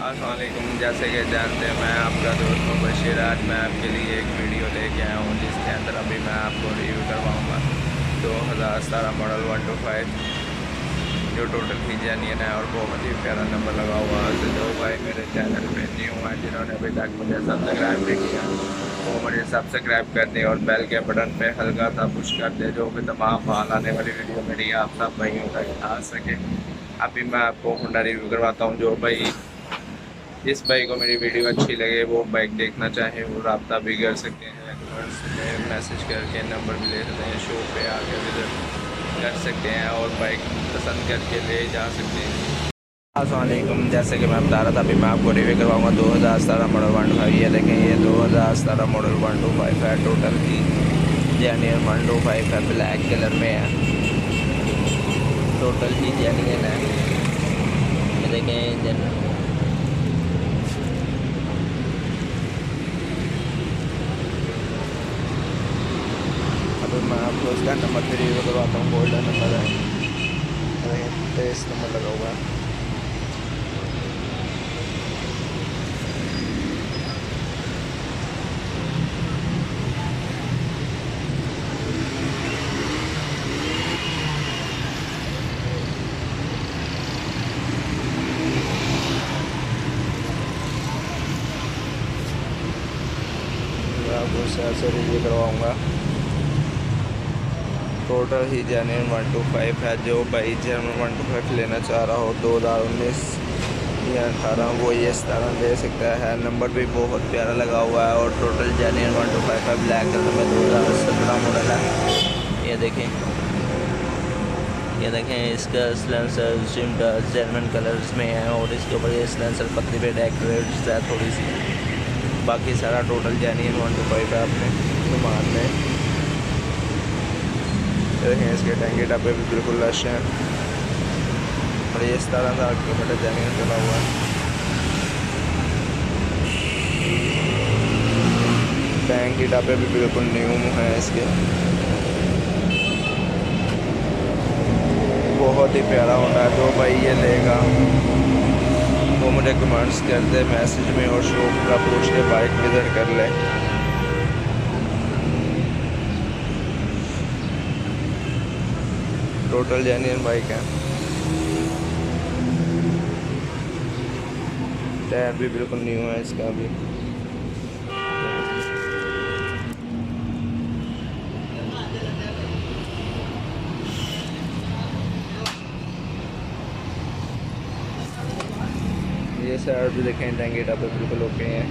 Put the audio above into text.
अस्सलामुअलैकुम। जैसे कि जानते हैं मैं आपका दोस्त हूँ बशीर। आज मैं आपके लिए एक वीडियो लेके आया हूँ जिसके अंदर अभी मैं आपको रिव्यू करवाऊँगा 2017 मॉडल 125 जो टोटल ही जेन्युइन है और बहुत ही प्यारा नंबर लगा हुआ है। तो जो भाई मेरे चैनल पे न्यू है जिन्होंने अभी तक मुझे सब्सक्राइब नहीं किया वो मुझे सब्सक्राइब कर दे और बेल के बटन पे हल्का सा पुश कर दे, जो भी तमाम माल आने वाली वीडियो मेरी आप सब भाइयों तक आ सके। अभी मैं आपको होंडा रिव्यू करवाता हूँ। जो भाई जिस बाइक को मेरी वीडियो अच्छी लगे वो बाइक देखना चाहे वो रब्ता भी कर सकते हैं, कमेंट्स में मैसेज करके नंबर भी ले सकते हैं, शो पे आके विजिट कर सकते हैं और बाइक पसंद करके ले जा सकते हैं। अस्सलामुअलैकुम। जैसे कि मैं बता रहा था अभी मैं आपको रिव्यू करवाऊंगा 2017 मॉडल 125। ये देखें, ये 2017 मॉडल 125 है। टोटल की जेन्युइन 125 है, ब्लैक कलर में है। टोटल ही जेन्युइन है। ये देखें इंजन, अभी मैं आपको इसका नंबर भी रिव्यू करवाता हूँ। गोल्डन नंबर है, 23 नंबर लगा हुआ है। मैं आपको से रिव्यू करवाऊँगा। टोटल ही जेन्युइन 125 है। जो भाई जेन्युइन 125 लेना चाह रहा हो 2019 या 18 वो ये 17 ले सकता है। नंबर भी बहुत प्यारा लगा हुआ है और टोटल जेन्युइन 125 है। ब्लैक कलर में 2017 मॉडल है। ये देखें, ये देखें इसका सिलेंसर जेन्युइन कलर्स में है और इसके ऊपर ये सिलेंसर पतली पे डेकोरेट है थोड़ी सी। बाकी सारा टोटल जेन्युइन 125 है अपने सामान में। देखें इसके टैंकी डब्बे भी बिल्कुल लश हैं और ये 17,000 किलोमीटर जेन्युइन चला हुआ है। टैंकी डब्बे भी बिल्कुल न्यू हैं इसके। बहुत ही प्यारा होंडा है। जो भाई ये लेगा वो मुझे कमेंट्स कर दे मैसेज में और शॉप का पूछ के बाइक विजिट कर ले। टोटल जेन्युइन बाइक है। टायर भी बिल्कुल न्यू है इसका भी। ये साइड भी देखें, टैंकी डब्बे बिल्कुल ओके हैं।